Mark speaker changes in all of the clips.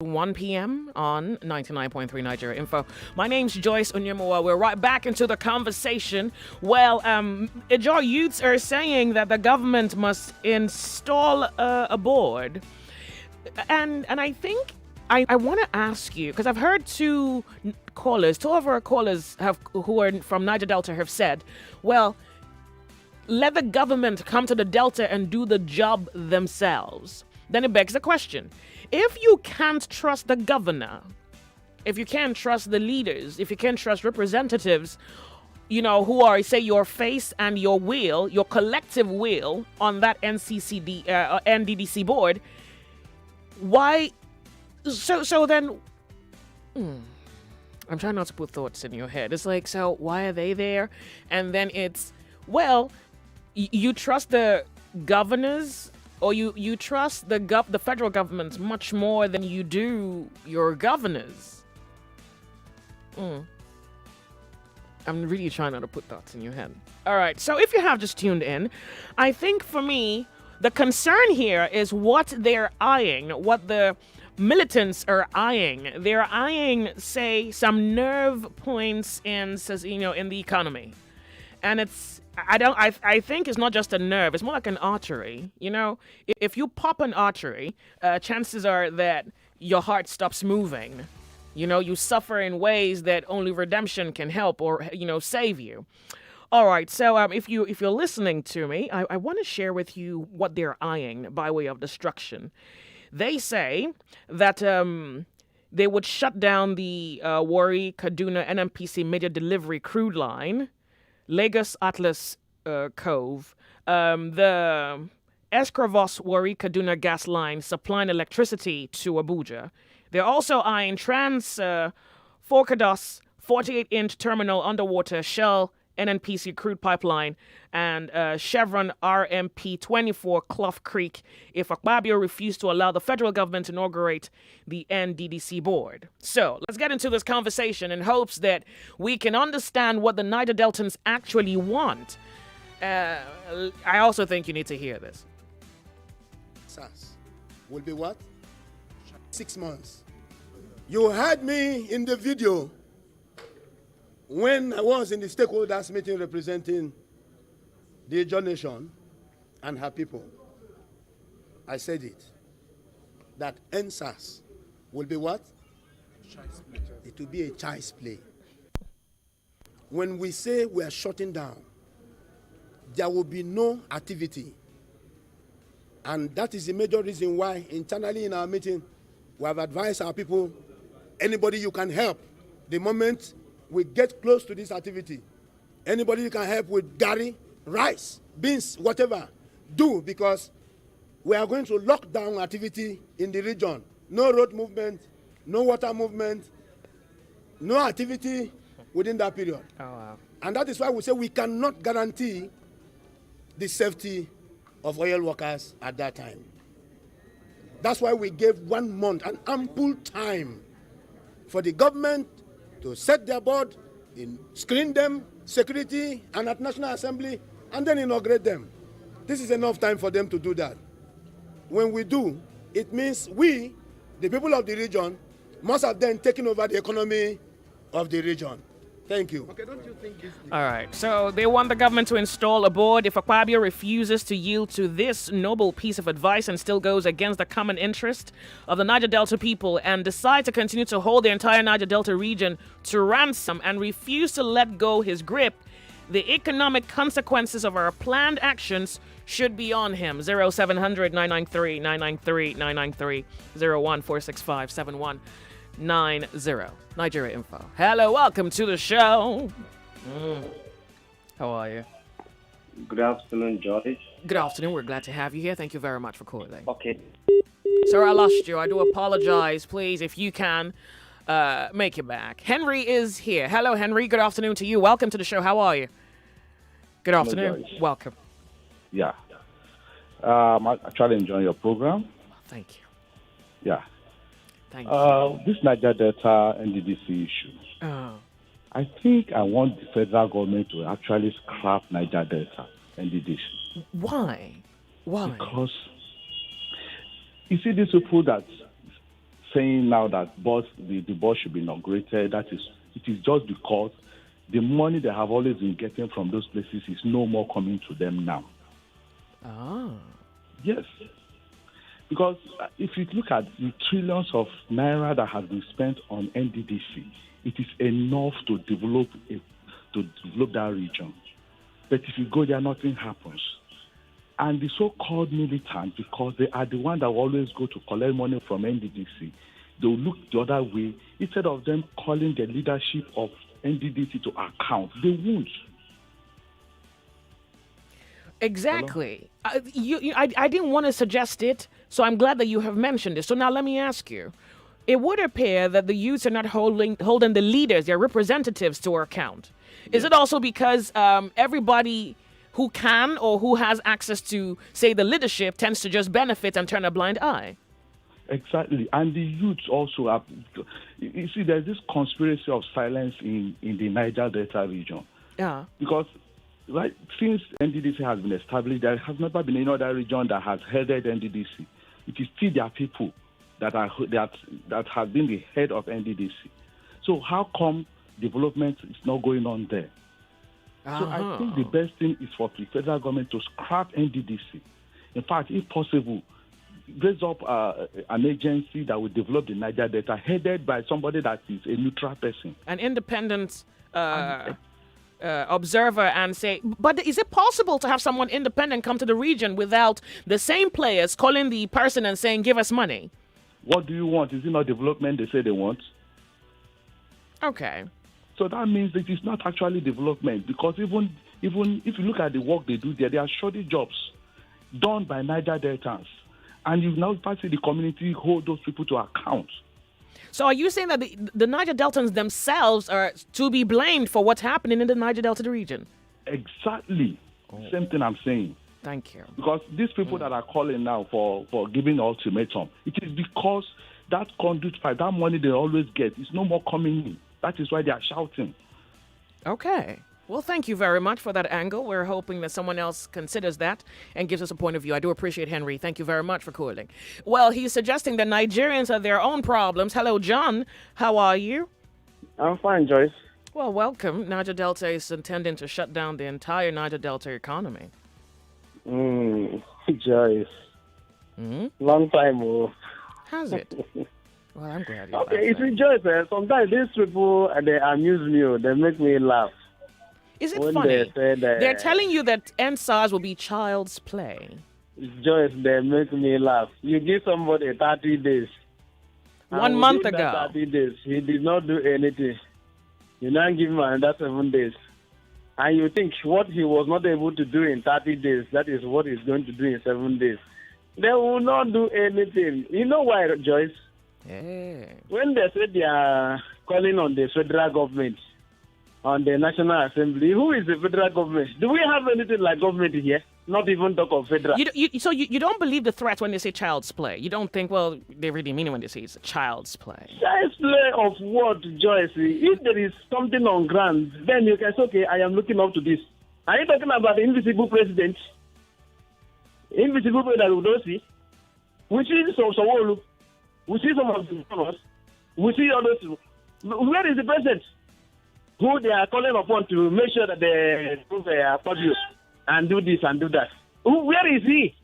Speaker 1: 1 p.m. on 99.3 Nigeria Info. My name's Joyce Onyemuwa. We're right back into the conversation. Well, Ijaw youths are saying that the government must install a board. And I think I want to ask you, because I've heard two of our callers who are from Niger Delta have said, well, let the government come to the Delta and do the job themselves. Then it begs the question. If you can't trust the governor, if you can't trust the leaders, if you can't trust representatives, who are, say, your face and your will, your collective will on that NDDC board, why? So then, I'm trying not to put thoughts in your head. It's like, so why are they there? And then it's, well, you trust the governors, or you trust the federal government much more than you do your governors. I'm really trying not to put thoughts in your head. All right, so if you have just tuned in, I think for me, the concern here is what they're eyeing, what the militants are eyeing. They're eyeing, say, some nerve points in the economy. And I think it's not just a nerve. It's more like an artery. If you pop an artery, chances are that your heart stops moving. You suffer in ways that only redemption can help or, save you. All right. So if you're listening to me, I want to share with you what they're eyeing by way of destruction. They say that they would shut down the Warri Kaduna NMPC Media Delivery crude line, Lagos Atlas Cove, the Escravos Warri Kaduna gas line supplying electricity to Abuja. They're also eyeing Trans Forcados 48-inch terminal underwater Shell NNPC crude pipeline and Chevron RMP 24 Clough Creek if Akpabio refused to allow the federal government to inaugurate the NDDC board. So let's get into this conversation in hopes that we can understand what the Niger Deltans actually want. I also think you need to hear this.
Speaker 2: SARS will be what? 6 months. You heard me in the video when I was in the stakeholders meeting representing the Ijaw Nation and her people. I said it, that NSAS will be what? It will be a child's play. When we say we are shutting down, there will be no activity. And that is the major reason why internally in our meeting, we have advised our people, anybody you can help, the moment we get close to this activity, anybody you can help with gari, rice, beans, whatever, do, because we are going to lock down activity in the region. No road movement, no water movement, no activity within that period.
Speaker 1: Oh, wow.
Speaker 2: And that is why we say we cannot guarantee the safety of oil workers at that time. That's why we gave 1 month, an ample time for the government to set their board, screen them, security, and at National Assembly, and then inaugurate them. This is enough time for them to do that. When we do, it means we, the people of the region, must have then taken over the economy of the region. Thank you.
Speaker 3: Okay, don't you think this...
Speaker 1: All right, so they want the government to install a board if Akpabio refuses to yield to this noble piece of advice and still goes against the common interest of the Niger Delta people and decide to continue to hold the entire Niger Delta region to ransom and refuse to let go his grip. The economic consequences of our planned actions should be on him. 0700 993 993 993 01465 7190. Nigeria Info. Hello, welcome to the show. How are you?
Speaker 4: Good afternoon, Joyce.
Speaker 1: Good afternoon. We're glad to have you here. Thank you very much for calling.
Speaker 4: Okay.
Speaker 1: Sir, I lost you. I do apologize. Please, if you can, make it back. Henry is here. Hello, Henry. Good afternoon to you. Welcome to the show. How are you? Good afternoon.
Speaker 5: Joyce.
Speaker 1: Welcome.
Speaker 5: Yeah. I'm actually enjoying your program.
Speaker 1: Thank you.
Speaker 5: Yeah.
Speaker 1: Thank you.
Speaker 5: This Niger Delta NDDC issue,
Speaker 1: Oh.
Speaker 5: I think I want the federal government to actually scrap Niger Delta NDDC.
Speaker 1: Why? Why?
Speaker 5: Because you see these people that saying now that the bus should be inaugurated, it is just because the money they have always been getting from those places is no more coming to them now.
Speaker 1: Ah.
Speaker 5: Yes. Because if you look at the trillions of naira that have been spent on NDDC, it is enough to develop that region. But if you go there, nothing happens. And the so-called militants, because they are the ones that will always go to collect money from NDDC, they will look the other way. Instead of them calling the leadership of NDDC to account, they won't.
Speaker 1: Exactly. I didn't want to suggest it, so I'm glad that you have mentioned it. So now let me ask you. It would appear that the youths are not holding the leaders, their representatives, to account. Is it also because everybody who can or who has access to, say, the leadership tends to just benefit and turn a blind eye?
Speaker 5: Exactly. And the youths also have... You see, there's this conspiracy of silence in the Niger Delta region.
Speaker 1: Yeah.
Speaker 5: Because right since NDDC has been established, there has never been any other region that has headed NDDC. It is still their people that have been the head of NDDC. So how come development is not going on there? So I think the best thing is for the federal government to scrap NDDC. In fact, if possible, raise up an agency that will develop the Niger Delta, headed by somebody that is a neutral person.
Speaker 1: An independent observer, and say, but is it possible to have someone independent come to the region without the same players calling the person and saying, give us money?
Speaker 5: What do you want? Is it not development they say they want?
Speaker 1: Okay.
Speaker 5: So that means it is not actually development, because even if you look at the work they do there, they are shoddy jobs done by Niger Deltans. And you now see the community hold those people to account.
Speaker 1: So are you saying that the Niger Deltans themselves are to be blamed for what's happening in the Niger Delta region?
Speaker 5: Exactly. Same thing I'm saying.
Speaker 1: Thank you.
Speaker 5: Because these people that are calling now for giving ultimatum, it is because that conduit fight, that money they always get, is no more coming in. That is why they are shouting.
Speaker 1: Okay. Well, thank you very much for that angle. We're hoping that someone else considers that and gives us a point of view. I do appreciate Henry. Thank you very much for calling. Well, he's suggesting that Nigerians have their own problems. Hello, John. How are you?
Speaker 3: I'm fine, Joyce.
Speaker 1: Well, welcome. Niger Delta is intending to shut down the entire Niger Delta economy.
Speaker 3: Joyce. Long time, oh.
Speaker 1: Has it? Well, I'm glad you
Speaker 3: Okay, you see, Joyce, sometimes these people, they amuse me. They make me laugh.
Speaker 1: Is it
Speaker 3: When
Speaker 1: funny?
Speaker 3: they said,
Speaker 1: They're telling you that NSARS will be child's play.
Speaker 3: Joyce, they make me laugh. You give somebody 30 days.
Speaker 1: 1 month
Speaker 3: within that
Speaker 1: ago.
Speaker 3: 30 days, he did not do anything. You now give him another 7 days. And you think what he was not able to do in 30 days, that is what he's going to do in 7 days. They will not do anything. You know why, Joyce?
Speaker 1: Yeah.
Speaker 3: When they say they are calling on the federal government, on the National Assembly, who is the federal government? Do we have anything like government here? Not even talk of federal.
Speaker 1: So you don't believe the threat when they say child's play? You don't think, well, they really mean it when they say it's a child's play?
Speaker 3: Child's play of what, Joyce? If there is something on ground, then you can say, okay, I am looking up to this. Are you talking about the invisible president? Invisible president that we don't see? We see some Sowolu. We see some of the governors. We see others. Where is the president? Who they are calling upon to make sure that they do their audio and do this and do that. Where is he?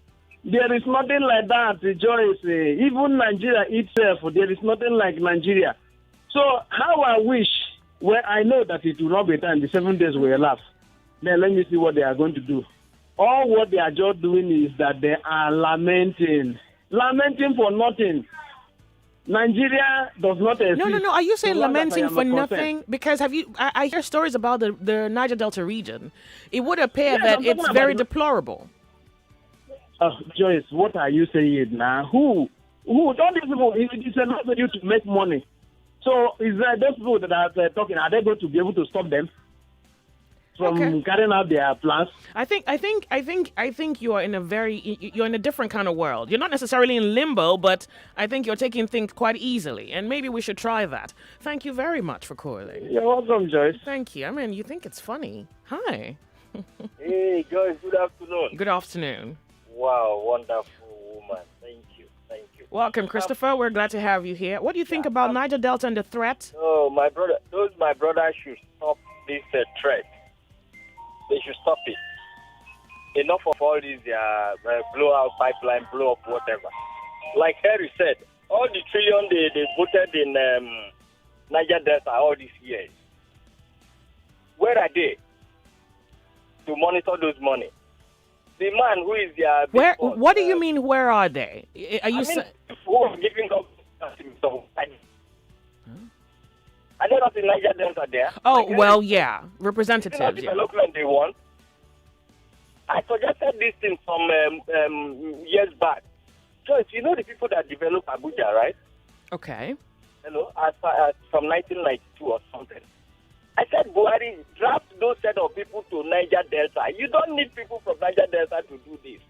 Speaker 3: There is nothing like that, Joyce. Even Nigeria itself, there is nothing like Nigeria. So how I wish, well, I know that it will not be done. The 7 days will elapse. Then let me see what they are going to do. All what they are just doing is that they are lamenting for nothing. Nigeria does not exist.
Speaker 1: No. Are you saying
Speaker 3: So long as I
Speaker 1: lamenting
Speaker 3: am
Speaker 1: for
Speaker 3: not
Speaker 1: nothing?
Speaker 3: concerned.
Speaker 1: Because I hear stories about the Niger Delta region. It would appear
Speaker 3: Yes,
Speaker 1: that
Speaker 3: I'm
Speaker 1: it's
Speaker 3: talking
Speaker 1: very
Speaker 3: about
Speaker 1: deplorable.
Speaker 3: Joyce, what are you saying now? Who? Don't these people, it is enough for you to make money. So is that those people that are talking, are they going to be able to stop them from carrying out their plans?
Speaker 1: I think you are you're in a different kind of world. You're not necessarily in limbo, but I think you're taking things quite easily, and maybe we should try that. Thank you very much for calling.
Speaker 3: You're welcome, Joyce.
Speaker 1: Thank you. I mean, you think it's funny. Hi.
Speaker 6: Hey, Joyce, good afternoon.
Speaker 1: Good afternoon.
Speaker 6: Wow, wonderful woman. Thank you.
Speaker 1: Welcome, Christopher. We're glad to have you here. What do you think about Niger Delta and the threat?
Speaker 6: Oh, my brother, my brothers should stop this threat. They should stop it. Enough of all these blow out pipeline, blow up whatever. Like Harry said, all the trillion they voted in Niger Delta all these years. Where are they to monitor those money? The man who is their
Speaker 1: Where? What do you mean? Where are they? Are you saying
Speaker 6: who are giving up? Are they not in Niger Delta there?
Speaker 1: Oh,
Speaker 6: Like,
Speaker 1: well, yeah,
Speaker 6: It's not
Speaker 1: representatives. Yeah.
Speaker 6: development they want. I suggested this thing some years back. Joyce, you know the people that developed Abuja, right?
Speaker 1: Okay.
Speaker 6: Hello, as far as from 1992 or something. I said, Buhari, draft those set of people to Niger Delta. You don't need people from Niger Delta to do this.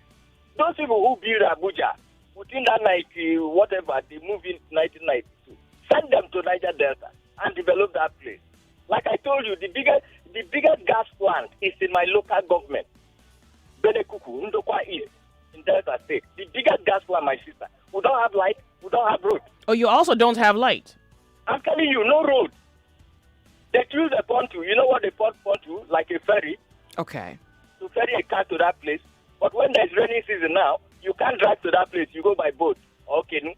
Speaker 6: Those people who build Abuja, within that 90, whatever, they moved in 1992. Send them to Niger Delta and develop that place. Like I told you, the biggest gas plant is in my local government. Benekuku, Ndokwa East, in Delta State. The biggest gas plant, my sister. We don't have light, we don't have road.
Speaker 1: Oh, you also don't have light.
Speaker 6: I'm telling you, no road. They use a pontoon. You know what they put pontoon? Like a ferry.
Speaker 1: Okay.
Speaker 6: To ferry a car to that place. But when there's rainy season now, you can't drive to that place. You go by boat or canoe.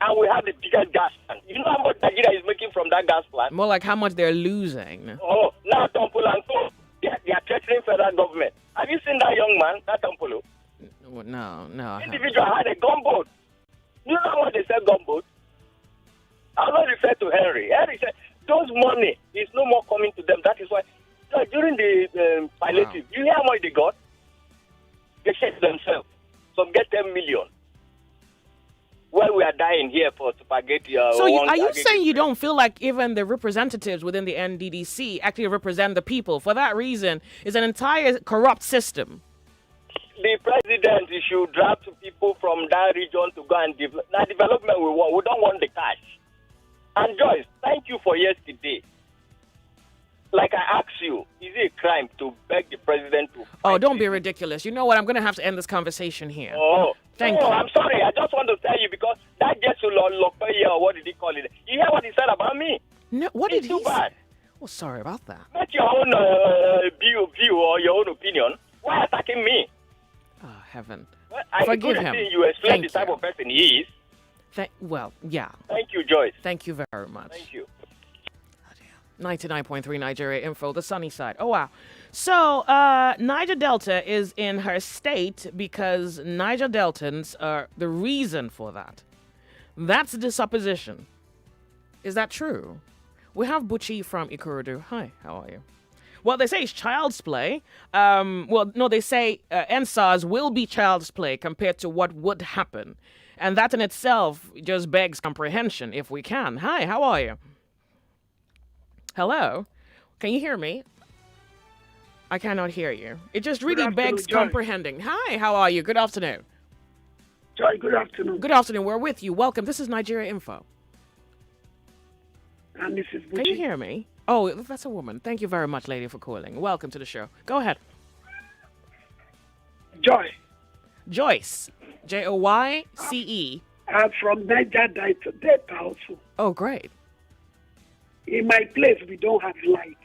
Speaker 6: And we have the biggest gas plant. You know how much Nigeria is making from that gas plant?
Speaker 1: More like how much they're losing.
Speaker 6: Oh, now Tompolo and so they are threatening federal government. Have you seen that young man, that Tompolo?
Speaker 1: No, I haven't.
Speaker 6: Individual had a gunboat. You know how much they sell gunboat? I'll not refer to Henry. Henry said those money is no more coming to them. That is why during the palliative, you hear how much they got? They share themselves. Some get 10 million. Well, we are dying here for spaghetti.
Speaker 1: So are you saying you don't feel like even the representatives within the NDDC actually represent the people? For that reason, it's an entire corrupt system.
Speaker 6: The president should draft people from that region to go and develop. That development we want. We don't want the cash. And Joyce, thank you for yesterday. Like I asked you, is it a crime to beg the president to...
Speaker 1: Oh, don't be ridiculous. You know what? I'm going to have to end this conversation here. Thank you.
Speaker 6: I'm sorry. I just want to tell you because that gets to Lokpeya, or what did he call it? You hear what he said about me?
Speaker 1: No, what did
Speaker 6: It's
Speaker 1: he
Speaker 6: too bad.
Speaker 1: say? Oh, sorry about that.
Speaker 6: Not your own view or your own opinion. Why attacking me?
Speaker 1: Oh, heaven.
Speaker 6: Well, I
Speaker 1: Forgive
Speaker 6: couldn't
Speaker 1: him.
Speaker 6: see you explain
Speaker 1: Thank
Speaker 6: the type
Speaker 1: you.
Speaker 6: of person he is.
Speaker 1: Well, yeah.
Speaker 6: Thank you, Joyce.
Speaker 1: Thank you very much.
Speaker 6: Thank you.
Speaker 1: 99.3 Nigeria Info, the sunny side. Oh, wow. So, Niger Delta is in her state because Niger Deltans are the reason for that. That's the supposition. Is that true? We have Buchi from Ikorodu. Hi, how are you? Well, they say it's child's play. Well, no, they say NSARS will be child's play compared to what would happen. And that in itself just begs comprehension, if we can. Hi, how are you? Hello? Can you hear me? I cannot hear you. It just really begs
Speaker 7: Joy.
Speaker 1: comprehending. Hi, how are you? Good afternoon.
Speaker 7: Joy, good afternoon.
Speaker 1: Good afternoon. We're with you. Welcome. This is Nigeria Info.
Speaker 7: And this is Buchi.
Speaker 1: Can you hear me? Oh, that's a woman. Thank you very much, lady, for calling. Welcome to the show. Go ahead.
Speaker 7: Joy,
Speaker 1: Joyce. Joyce.
Speaker 7: I'm from Niger Delta also.
Speaker 1: Oh, great.
Speaker 7: In my place, we don't have light.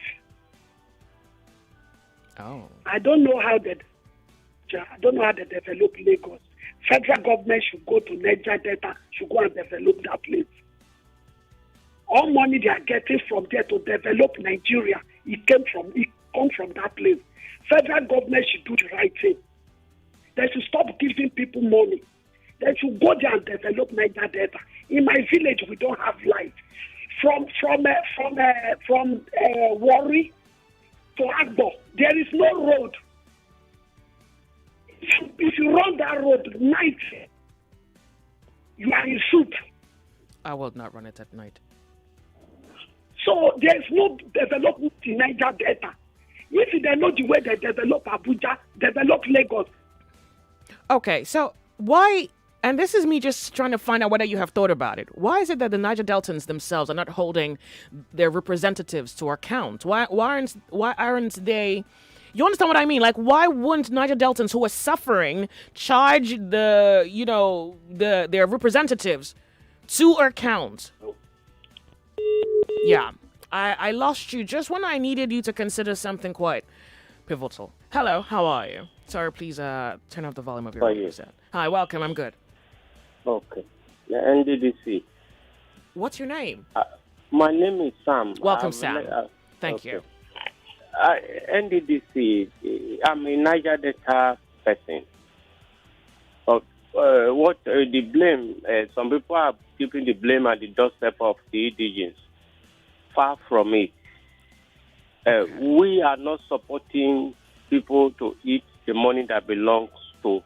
Speaker 1: Oh.
Speaker 7: I don't know how they develop Lagos. Federal government should go to Niger Delta, should go and develop that place. All money they are getting from there to develop Nigeria, it comes from that place. Federal government should do the right thing. They should stop giving people money. They should go there and develop Niger Delta. In my village, we don't have light. From Warri to Agbo, there is no road. If you run that road night, you are in soup.
Speaker 1: I will not run it at night.
Speaker 7: So there is no development in Niger Delta. If they know the way they develop Abuja, develop Lagos.
Speaker 1: Okay, so why, and this is me just trying to find out whether you have thought about it. Why is it that the Niger Deltans themselves are not holding their representatives to account? Why aren't they You understand what I mean? Like, why wouldn't Niger Deltans who are suffering charge their representatives to account? Yeah, I lost you just when I needed you to consider something quite pivotal. Hello, how are you? Sorry, please turn off the volume of your radio set. Hi, welcome. I'm good.
Speaker 8: Okay. The NDDC.
Speaker 1: What's your name?
Speaker 8: My name is Sam.
Speaker 1: Welcome, Sam. Thank you.
Speaker 8: NDDC, I'm a Niger Delta person. The blame, some people are keeping the blame at the doorstep of the indigenes. Far from it. We are not supporting people to eat the money that belongs to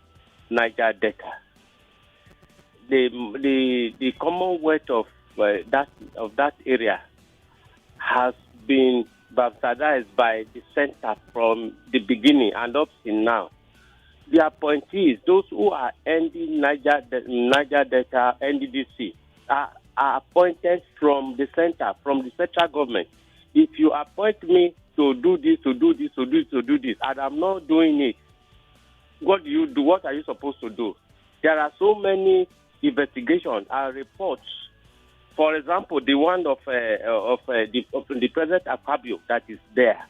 Speaker 8: Niger Delta. The Commonwealth of that area has been baptized by the center from the beginning and up to now. The appointees, those who are ending Niger Delta NDDC, are appointed from the center, from the central government. If you appoint me to do this, and I'm not doing it, what do you do? What are you supposed to do? There are so many investigations and reports. For example, the one of the President Akpabio that is there.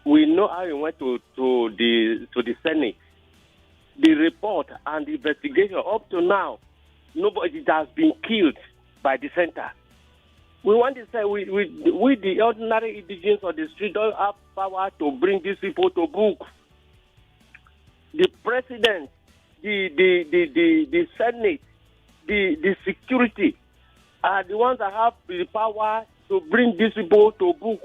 Speaker 8: We know how he went to the Senate. The report and the investigation up to now, nobody has been killed by the center. We want to say we the ordinary indigenes on the street don't have power to bring these people to book. The president, the Senate, the security are the ones that have the power to bring these people to book.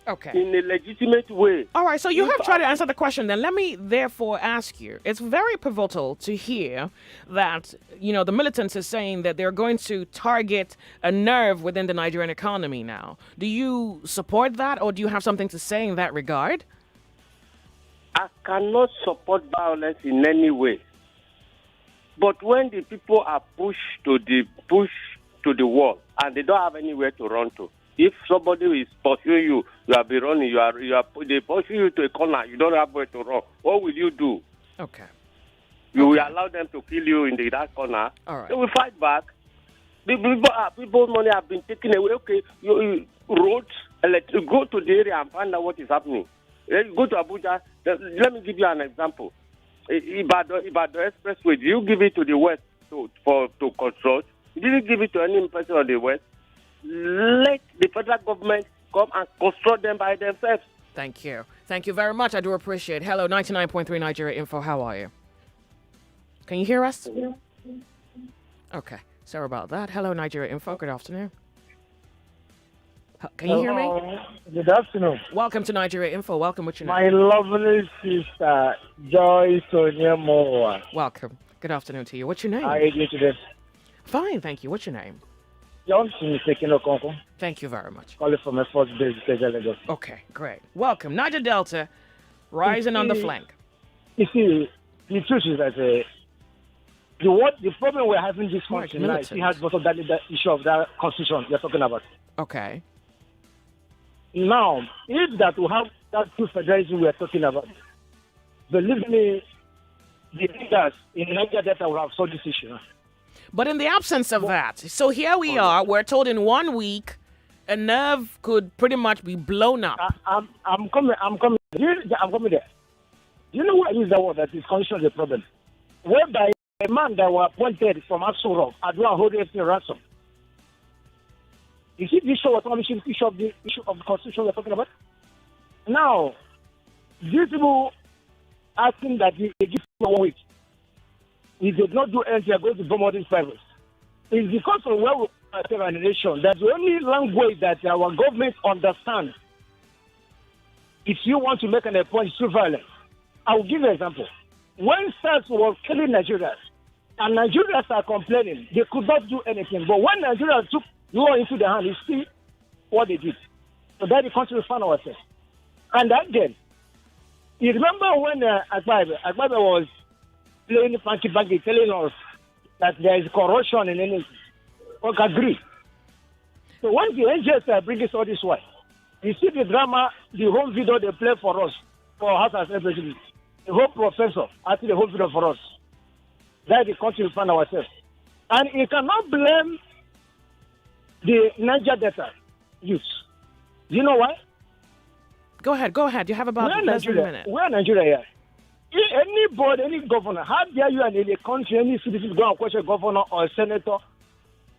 Speaker 1: Okay.
Speaker 8: In a legitimate way.
Speaker 1: All right, so you have tried to answer the question. Then let me therefore ask you. It's very pivotal to hear that, the militants is saying that they're going to target a nerve within the Nigerian economy now. Do you support that, or do you have something to say in that regard?
Speaker 8: I cannot support violence in any way. But when the people are pushed to the wall and they don't have anywhere to run to, if somebody is pursuing you, you have been running, they pursue you to a corner, you don't have where to run. What will you do?
Speaker 1: Okay.
Speaker 8: You will allow them to kill you in that corner.
Speaker 1: All right.
Speaker 8: They will fight back. People's money have been taken away. Okay, you roads, go to the area and find out what is happening. Go to Abuja. Let me give you an example. Ibadan Expressway, do you give it to the West to construct? Did you give it to any person on the West? Let the federal government come and construct them by themselves.
Speaker 1: Thank you. Thank you very much. I do appreciate it. Hello, 99.3 Nigeria Info. How are you? Can you hear us? Okay. Sorry about that. Hello, Nigeria Info. Good afternoon. Can you hear me?
Speaker 9: Good afternoon.
Speaker 1: Welcome to Nigeria Info. Welcome. What's your
Speaker 9: My
Speaker 1: name?
Speaker 9: lovely sister, Joyce Onyemuwa.
Speaker 1: Welcome. Good afternoon to you. What's your name?
Speaker 9: How are you doing today?
Speaker 1: Fine, thank you. What's your name?
Speaker 9: Johnson Okonkwo.
Speaker 1: Thank you very much.
Speaker 9: Calling from my first base, Lagos.
Speaker 1: Okay, great. Welcome. Niger Delta, rising on the flank.
Speaker 9: You see, the truth is that the problem we're having this month tonight, it has also that the issue of that constitution you're talking about.
Speaker 1: Okay.
Speaker 9: Now, if that we have that two federalism we're talking about, believe me, the leaders in Niger Delta will have solved this issue.
Speaker 1: But in the absence of that, so here we are, we're told in 1 week, a nerve could pretty much be blown up.
Speaker 9: I'm coming there. You know what is the word that is constitutional the problem? Whereby a man that was appointed from Asurok, Adwa hold everything ransom. You see this show what issue of the constitution we're talking about? Now, these people asking that they give 1 week. If they not do anything, they're going to bomb all these private. It's because of where we are as a nation. That's the only language that our government understands. If you want to make an appointment through violence, I will give you an example. When SARS was killing Nigerians, and Nigerians are complaining, they could not do anything. But when Nigerians took law into their hand, you see what they did. So that's the country we found ourselves. And again, you remember when Akpabio was playing funky telling us that there is corruption in anything. We agree. So when the NGS are bringing all this way, you see the drama, the home video they play for us. for House Assembly President, the whole professor, actually the whole freedom for us. That's the country we find ourselves. And you cannot blame the Niger Delta youth. Do you know why?
Speaker 1: Go ahead. You have about less than a minute.
Speaker 9: We're Nigeria here. Anybody, any governor, how dare you in any country, any citizen go and question a governor or a senator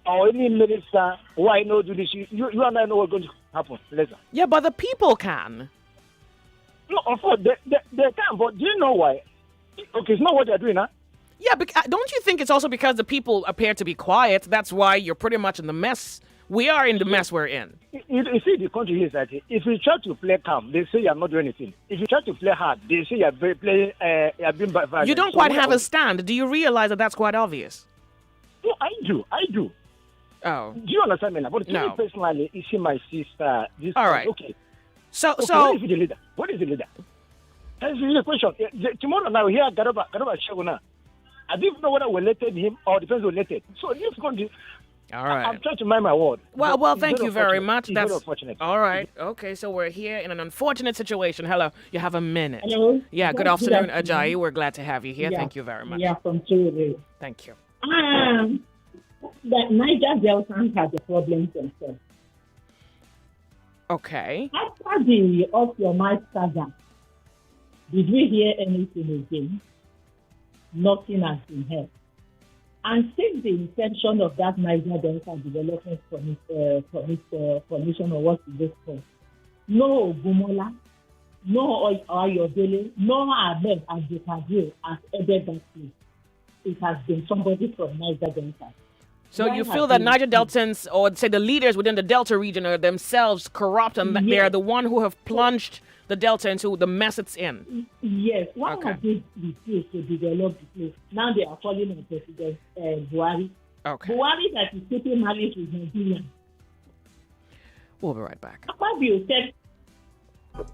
Speaker 9: or any minister why not do this? You and I know what's going to happen later.
Speaker 1: Yeah, but the people can.
Speaker 9: No, of course, they can, but do you know why? Okay, it's not what they're doing, huh?
Speaker 1: Yeah, but don't you think it's also because the people appear to be quiet? That's why you're pretty much in the mess. We are in the mess we're in.
Speaker 9: You see, the country is that if you try to play calm, they say you're not doing anything. If you try to play hard, they say you're playing. Being violent.
Speaker 1: You don't quite have a stand. Do you realize that that's quite obvious?
Speaker 9: No, I do.
Speaker 1: Oh.
Speaker 9: Do you understand me now? But
Speaker 1: No.
Speaker 9: me personally, you see my sister.
Speaker 1: All right.
Speaker 9: Okay.
Speaker 1: So.
Speaker 9: What is the leader? What is the leader? That's the question. Tomorrow now here, Garaba Shaguna. I didn't know whether we elected him or the person elected. So this country.
Speaker 1: All right.
Speaker 9: I'm trying to mind my word.
Speaker 1: Well, thank you very much.
Speaker 9: That's unfortunate.
Speaker 1: All right. Okay, so we're here in an unfortunate situation. Hello, you have a minute.
Speaker 10: Hello.
Speaker 1: Yeah, good afternoon, Ajayi. We're glad to have you here.
Speaker 10: Yeah.
Speaker 1: Thank you very much.
Speaker 10: Yeah, from Chile.
Speaker 1: Thank you.
Speaker 10: The Niger Delta had the problems themselves.
Speaker 1: Okay.
Speaker 10: After the Off Your Mic saga, did we hear anything again? Nothing has been heard. And since the inception of that Niger Delta Development Commission, or what is this called, no Gumola, no Ayodele, no Ahmed Abdulkadir has headed that place. It has been somebody from Niger Delta.
Speaker 1: So you feel that Niger Deltans, or say the leaders within the Delta region, are themselves corrupt, and they are the one who have plunged the Delta into the mess it's in?
Speaker 10: Yes. Why have they refused to develop the place? Now they are calling on President Buhari.
Speaker 1: Okay.
Speaker 10: Buhari that is keeping malice with Nigeria.
Speaker 1: We'll be right back.
Speaker 10: Akpabio said,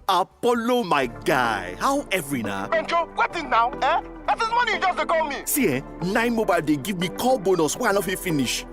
Speaker 11: Apollo, my guy. How every now?
Speaker 12: Benjo, what is now? That is money you just call me.
Speaker 11: See, 9 Mobile, they give me call bonus while I not fit finish.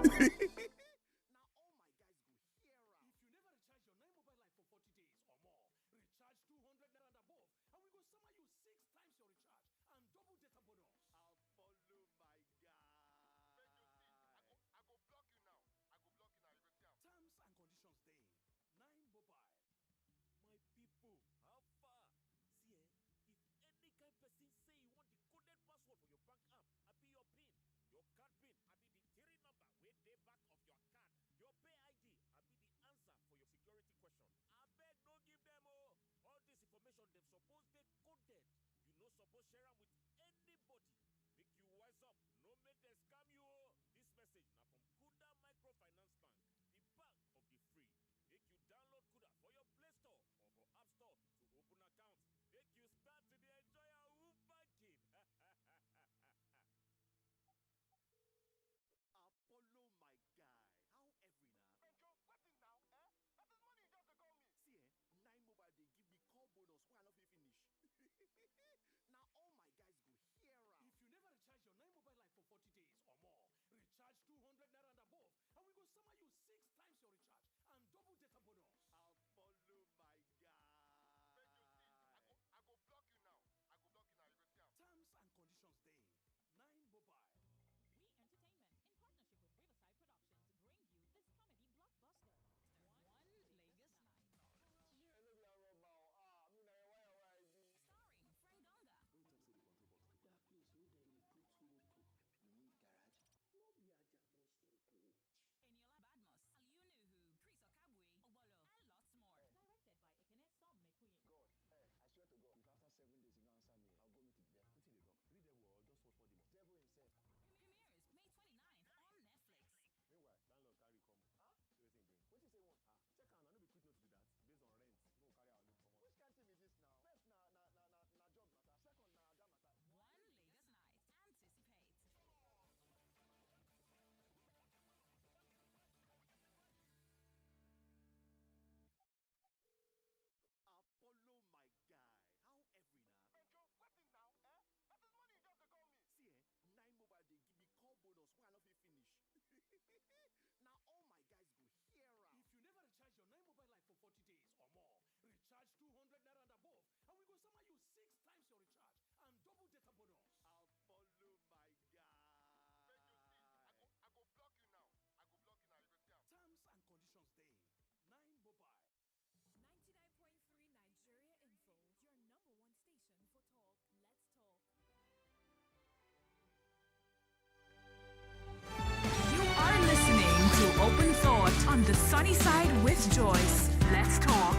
Speaker 13: It's Joyce. Let's talk.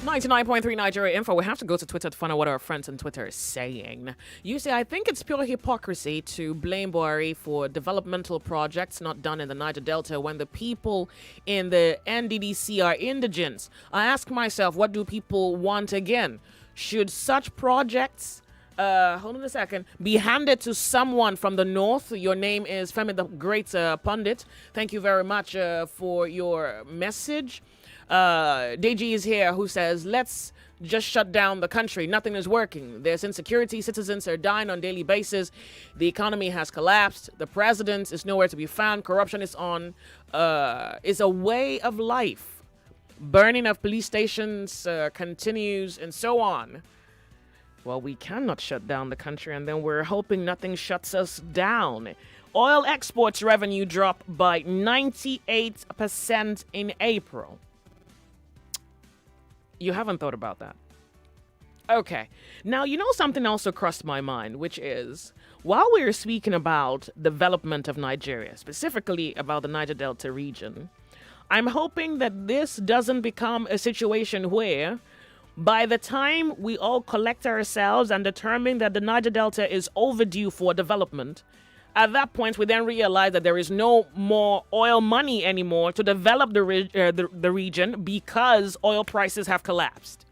Speaker 1: 99.3 Nigeria Info. We have to go to Twitter to find out what our friends on Twitter are saying. You say, I think it's pure hypocrisy to blame Buhari for developmental projects not done in the Niger Delta when the people in the NDDC are indigents. I ask myself, what do people want again? Should such projects, hold on a second, be handed to someone from the north? Your name is Femi the Great Pundit. Thank you very much for your message. Deji is here who says, let's just shut down the country. Nothing is working. There's insecurity. Citizens are dying on a daily basis. The economy has collapsed. The president is nowhere to be found. Corruption is a way of life. Burning of police stations continues and so on. Well, we cannot shut down the country, and then we're hoping nothing shuts us down. Oil exports revenue dropped by 98% in April. You haven't thought about that. Okay. Now, you know something also crossed my mind, which is, while we are speaking about development of Nigeria, specifically about the Niger Delta region, I'm hoping that this doesn't become a situation where, by the time we all collect ourselves and determine that the Niger Delta is overdue for development, at that point, we then realize that there is no more oil money anymore to develop the region because oil prices have collapsed.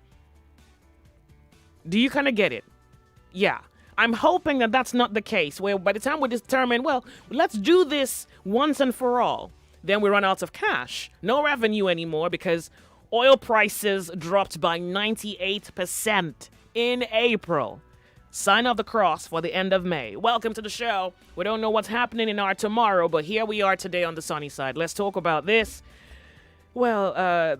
Speaker 1: Do you kind of get it? Yeah. I'm hoping that that's not the case, where by the time we determine, well, let's do this once and for all, then we run out of cash. No revenue anymore because oil prices dropped by 98% in April. Sign of the cross for the end of May. Welcome to the show. We don't know what's happening in our tomorrow, but here we are today on the sunny side. Let's talk about this. Well,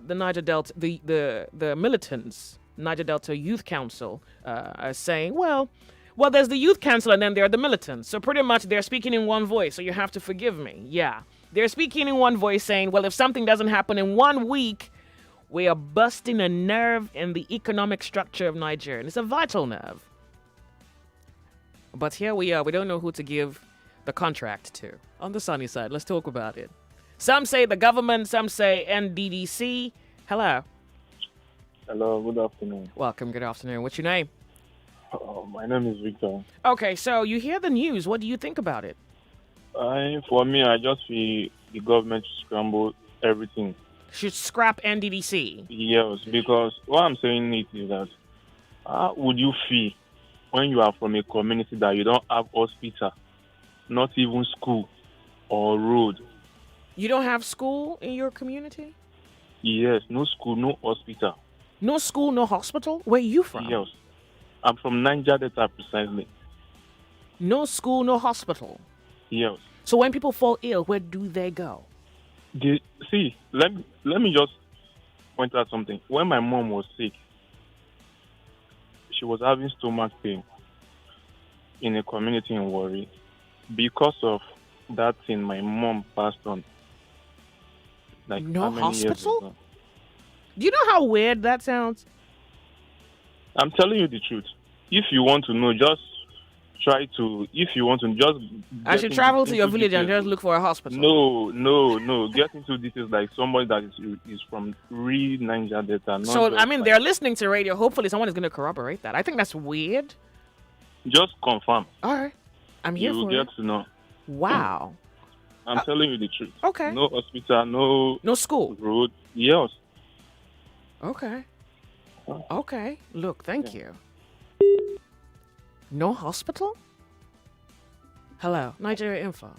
Speaker 1: the Niger Delta, the Militants, Niger Delta Youth Council, are saying, well, there's the Youth Council and then there are the Militants. So pretty much they're speaking in one voice, so you have to forgive me. Yeah. They're speaking in one voice saying, well, if something doesn't happen in 1 week, we are busting a nerve in the economic structure of Nigeria. And it's a vital nerve. But here we are. We don't know who to give the contract to. On the sunny side, let's talk about it. Some say the government, some say NDDC. Hello.
Speaker 14: Hello, good afternoon.
Speaker 1: Welcome, good afternoon. What's your name?
Speaker 14: My name is Victor.
Speaker 1: Okay, so you hear the news. What do you think about it?
Speaker 14: For me, I just feel the government should scramble everything.
Speaker 1: Should scrap NDDC?
Speaker 14: Yes, because what I'm saying is that how would you feel when you are from a community that you don't have hospital, not even school or road?
Speaker 1: You don't have school in your community?
Speaker 14: Yes, no school, no hospital.
Speaker 1: No school, no hospital? Where are you from?
Speaker 14: Yes. I'm from Niger Delta precisely.
Speaker 1: No school, no hospital?
Speaker 14: Yes.
Speaker 1: So when people fall ill, where do they go?
Speaker 14: Let me just point out something. When my mom was sick, she was having stomach pain in a community in Warri. Because of that thing, my mom passed on. Like
Speaker 1: no
Speaker 14: how many
Speaker 1: hospital?
Speaker 14: Years ago?
Speaker 1: Do you know how weird that sounds?
Speaker 14: I'm telling you the truth. If you want to know, just try to. If you want to, just.
Speaker 1: I should travel to your village and just look for a hospital.
Speaker 14: No. Get into details like somebody that is from real Niger Delta.
Speaker 1: So I mean, they're listening to radio. Hopefully, someone is going to corroborate that. I think that's weird.
Speaker 14: Just confirm.
Speaker 1: All right, I'm here for it.
Speaker 14: You get to know.
Speaker 1: Wow.
Speaker 14: I'm telling you the truth.
Speaker 1: Okay.
Speaker 14: No hospital, no
Speaker 1: school,
Speaker 14: road. Yes.
Speaker 1: Okay. Okay. Look, thank you. No hospital? Hello, Nigeria Info.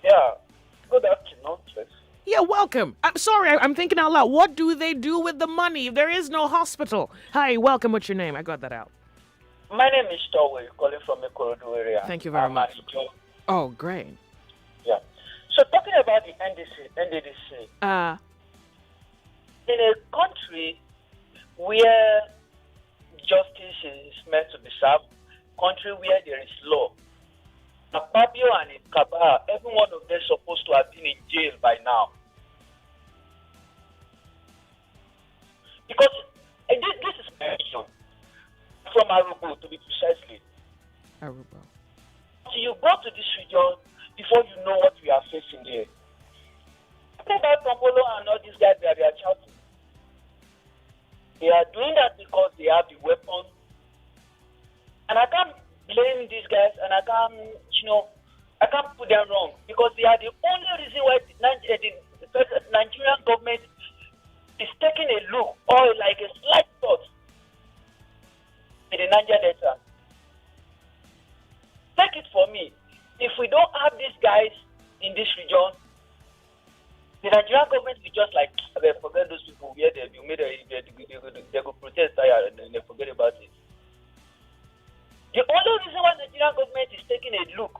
Speaker 15: Yeah. Good afternoon, please.
Speaker 1: Yeah, welcome. I'm sorry, I'm thinking out loud. What do they do with the money if there is no hospital? Hi, welcome. What's your name? I got that out.
Speaker 15: My name is Towe, calling from Ikorodu area.
Speaker 1: Thank you very much. Oh, great.
Speaker 15: Yeah. So talking about the NDDC. In a country where justice is meant to be served, country where there is law, Akpabio and Ikaba, every one of them is supposed to have been in jail by now. Because this is my vision. From Arubo, to be precisely.
Speaker 1: Arubo.
Speaker 15: So you go to this region before you know what we are facing there. Talking about Pampolo and all these guys, they are shouting. They are doing that because they have the weapon. And I can't blame these guys, and I can't put them wrong, because they are the only reason why the Nigerian government is taking a look or like a slight thought in the Niger Delta. Take it for me. If we don't have these guys in this region, the Nigerian government will just like forget those people where they go protest and they forget about it. The only reason why the Nigerian government is taking a look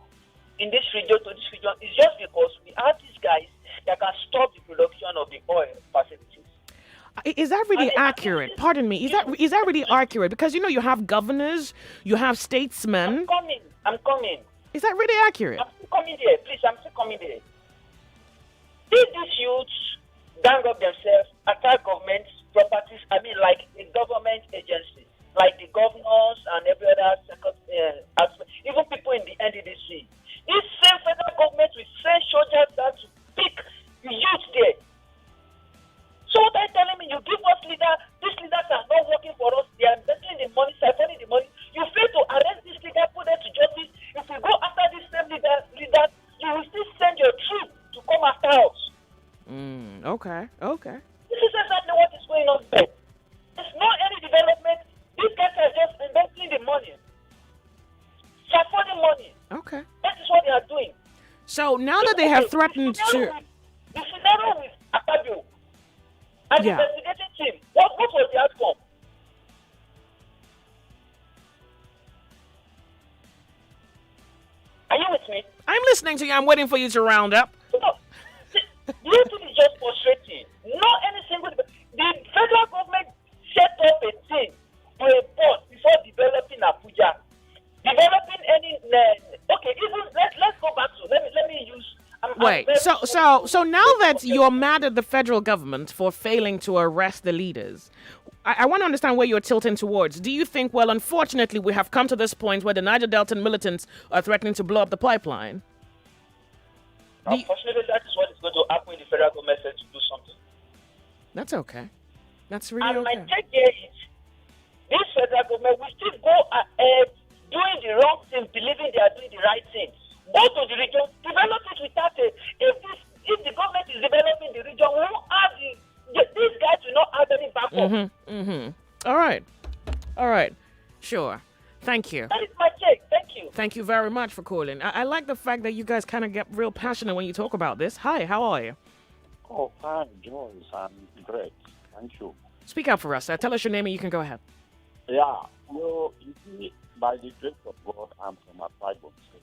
Speaker 15: in this region to this region is just because we have these guys that can stop the production of the oil facilities.
Speaker 1: Is that really accurate? Pardon me. Is that really accurate? Because you have governors, you have statesmen.
Speaker 15: I'm coming.
Speaker 1: Is that really accurate?
Speaker 15: I'm still coming there. Please, I'm still coming there. Did these youths gang up themselves, attack government properties? I mean, like a government agency, like the governors and every other aspect, even people in the NDDC. This same federal government will send soldiers that to pick the youth there. So what are you telling me? You give us leaders, these leaders are not working for us, they are investing the money, siphoning the money. You fail to arrest this leader, put them to justice. If we go after these same leaders, you will still send your troops to come after us.
Speaker 1: Okay.
Speaker 15: This is exactly what is going on there. There's no any development. These guys are just investing the money. Siphoning money.
Speaker 1: Okay.
Speaker 15: That is what they are doing.
Speaker 1: So now that they have threatened to...
Speaker 15: The scenario with Akpabio and the investigating team, what was the outcome? Are you with me?
Speaker 1: I'm listening to you. I'm waiting for you to round up.
Speaker 15: No. This thing is just frustrating. Not any single... The federal government set up a team to a board before developing Abuja. Developing any... Okay, even let's go back to... Let me use...
Speaker 1: Wait, so now that you're mad at the federal government for failing to arrest the leaders, I want to understand where you're tilting towards. Do you think, well, unfortunately, we have come to this point where the Niger Delta militants are threatening to blow up the pipeline?
Speaker 15: Unfortunately, that is what is going to happen when the federal government says to do something.
Speaker 1: That's okay. That's really
Speaker 15: and
Speaker 1: okay.
Speaker 15: my take here is, this federal government will still go ahead doing the wrong thing, believing they are doing the right thing. Go to the region, develop it without if the government is developing the region, we won't have these guys will not have any backup.
Speaker 1: All right. Sure. Thank you.
Speaker 15: That is my take. Thank you.
Speaker 1: Thank you very much for calling. I like the fact that you guys kind of get real passionate when you talk about this. Hi, how are you?
Speaker 16: Oh, hi, Joyce. I'm great. Thank you.
Speaker 1: Speak up for us. Tell us your name and you can go ahead.
Speaker 16: Yeah. You see, by the grace of God, I'm from a tribal state.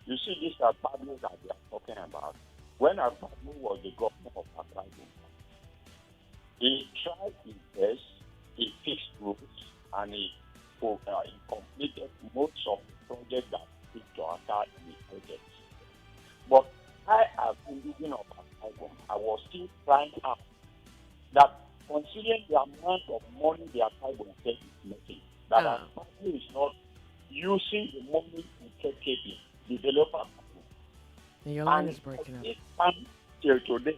Speaker 16: You see, these are problems that we are talking about. When Akpabio was the governor of Accra, he tried his best, he fixed roads, and he completed most of the projects that fit to Accra in the projects. But I, as indigenous of Akra, I was still crying out that considering the amount of money the Akra state is making, that Akpabio is not using the money to take care of developer.
Speaker 1: Your line is breaking up.
Speaker 16: Today,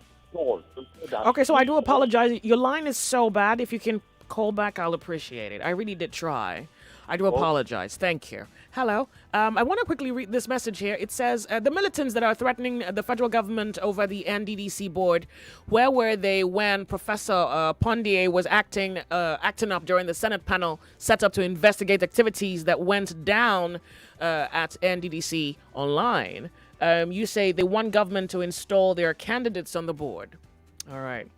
Speaker 1: okay, so I do apologize. Your line is so bad. If you can call back, I'll appreciate it. I really did try. I do apologize. Thank you. Hello. I want to quickly read this message here. It says, the militants that are threatening the federal government over the NDDC board, where were they when Professor Pondier was acting up during the Senate panel set up to investigate activities that went down at NDDC online? You say they want government to install their candidates on the board. All right.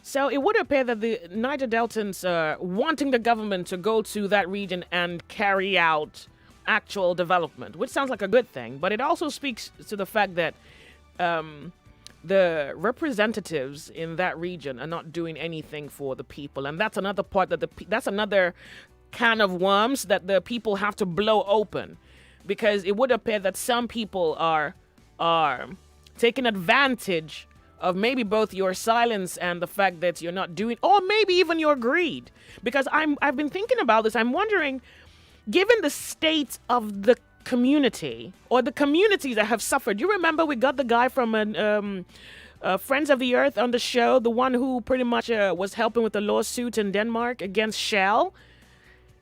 Speaker 1: So it would appear that the Niger Deltans are wanting the government to go to that region and carry out actual development, which sounds like a good thing. But it also speaks to the fact that the representatives in that region are not doing anything for the people. And that's another part that's another can of worms that the people have to blow open, because it would appear that some people are taking advantage of maybe both your silence and the fact that you're not doing, or maybe even your greed. Because I've been thinking about this. I'm wondering, given the state of the community or the communities that have suffered. You remember we got the guy from Friends of the Earth on the show, the one who pretty much was helping with the lawsuit in Denmark against Shell.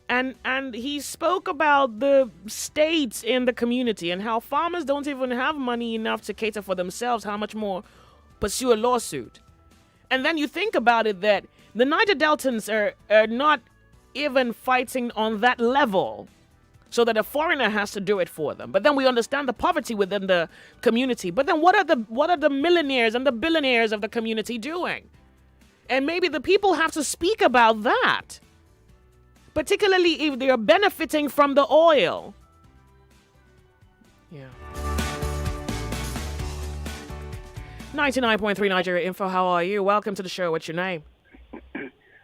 Speaker 1: And he spoke about the states in the community and how farmers don't even have money enough to cater for themselves, how much more pursue a lawsuit. And then you think about it that the Niger Deltans are not even fighting on that level so that a foreigner has to do it for them. But then we understand the poverty within the community. But then what are the millionaires and the billionaires of the community doing? And maybe the people have to speak about that, particularly if they are benefiting from the oil. Yeah. 99.3 Nigeria Info, how are you? Welcome to the show. What's your name?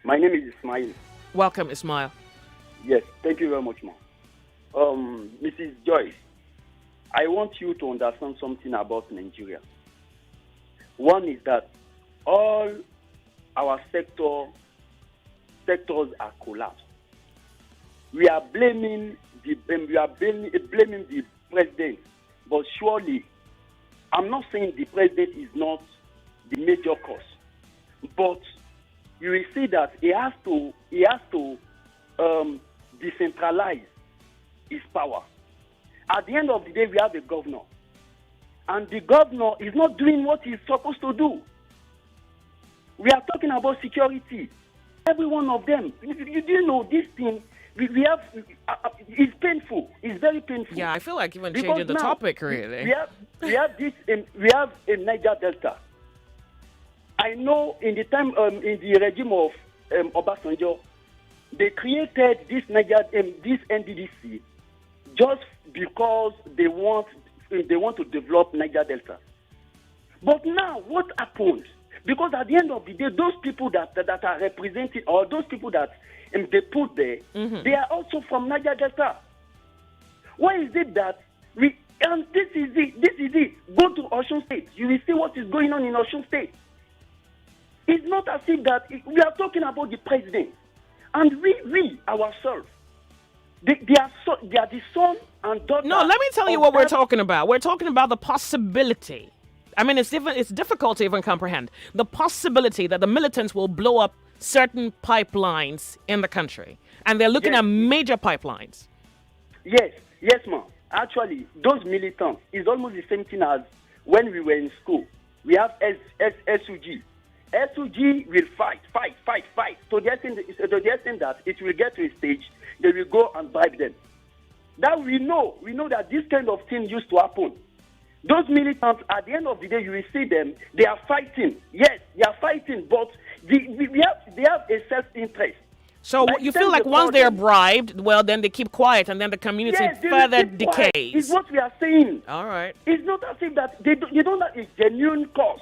Speaker 17: My name is Ismail.
Speaker 1: Welcome, Ismail.
Speaker 17: Yes, thank you very much, ma'am. Mrs. Joyce, I want you to understand something about Nigeria. One is that all our sectors are collapsed. We are blaming the president, but surely, I'm not saying the president is not the major cause, but you will see that he has to decentralize his power. At the end of the day, we have a governor, and the governor is not doing what he's supposed to do. We are talking about security. Every one of them. You do know this thing. We have. It's painful. It's very painful.
Speaker 1: Yeah, I feel like even changing the topic really.
Speaker 17: We have this. We have a Niger Delta. I know in the time in the regime of Obasanjo, they created this this NDDC just because they want to develop Niger Delta. But now what happened? Because at the end of the day, those people that are represented, or those people that they put there, they are also from Niger Delta. Why is it that we? And this is it. Go to Osun State. You will see what is going on in Osun State. It's not as if that we are talking about the president, and we ourselves, they are the son and daughter.
Speaker 1: No, let me tell you what we're talking about. We're talking about the possibility. I mean, it's difficult to even comprehend the possibility that the militants will blow up certain pipelines in the country, and they're looking at major pipelines.
Speaker 17: Yes, ma'am. Actually, those militants is almost the same thing as when we were in school. We have SUG. SUG will fight to the extent that it will get to a stage they will go and bribe them. That we know that this kind of thing used to happen. Those militants, at the end of the day, you will see them. They are fighting. Yes, they are fighting, but they have a self-interest.
Speaker 1: So like, you feel like once they are bribed, well, then they keep quiet, and then the community further decays.
Speaker 17: Is what we are saying.
Speaker 1: All right.
Speaker 17: It's not as if that you don't have a genuine cause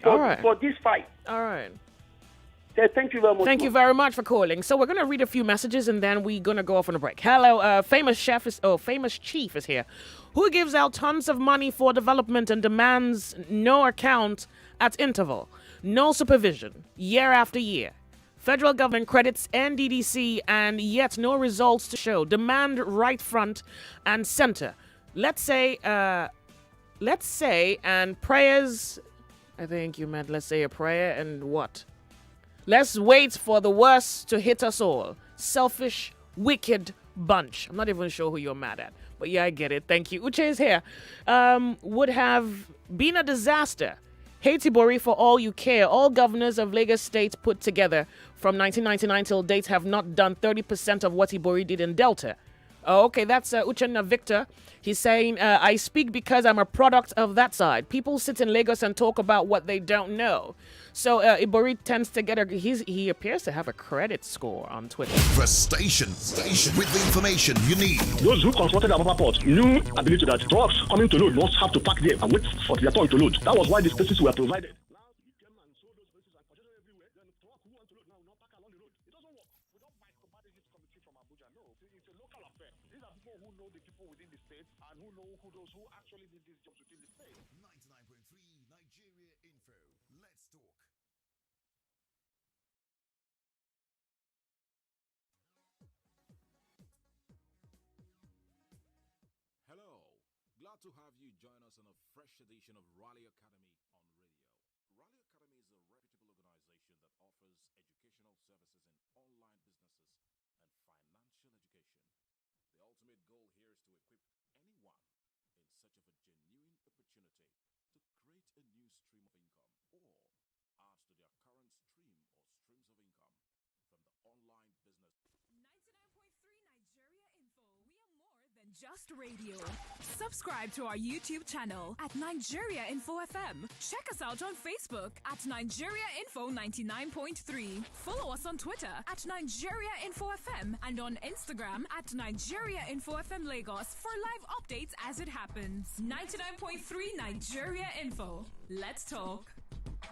Speaker 17: for this fight.
Speaker 1: All right.
Speaker 17: Thank you very much.
Speaker 1: Thank you very much for calling. So we're gonna read a few messages, and then we're gonna go off on a break. Hello, famous chief is here, who gives out tons of money for development and demands no account at interval, no supervision, year after year. Federal government credits NDDC and yet no results to show. Demand right front and center. Let's say, and prayers. I think you meant let's say a prayer and what? Let's wait for the worst to hit us all. Selfish, wicked bunch. I'm not even sure who you're mad at. But yeah, I get it. Thank you. Uche is here. Would have been a disaster. Haiti Bori for all you care. All governors of Lagos State put together from 1999 till date have not done 30% of what Ibori did in Delta. Oh, okay, that's Uchenna Victor. He's saying, I speak because I'm a product of that side. People sit in Lagos and talk about what they don't know. So Ibori tends to get he appears to have a credit score on Twitter.
Speaker 18: The station with the information you need.
Speaker 9: Those who constructed Apapa Port knew, I believe, that trucks coming to load must have to park there and wait for their turn to load. That was why the spaces were provided.
Speaker 2: Hello.
Speaker 19: glad to have you join us on a fresh edition of Raleigh Academy on radio. Raleigh Academy is a reputable organization that offers educational services in online businesses and financial education. The ultimate goal here is to equip anyone in search of a genuine opportunity to create a new stream of income or add to their current stream or streams of income from the online business.
Speaker 13: 99.3 Nigeria Info. We are more than just radio. Subscribe to our YouTube channel at Nigeria Info FM. Check us out on Facebook at Nigeria Info 99.3. Follow us on Twitter at Nigeria Info FM and on Instagram at Nigeria Info FM Lagos for live updates as it happens. 99.3 Nigeria Info. Let's talk.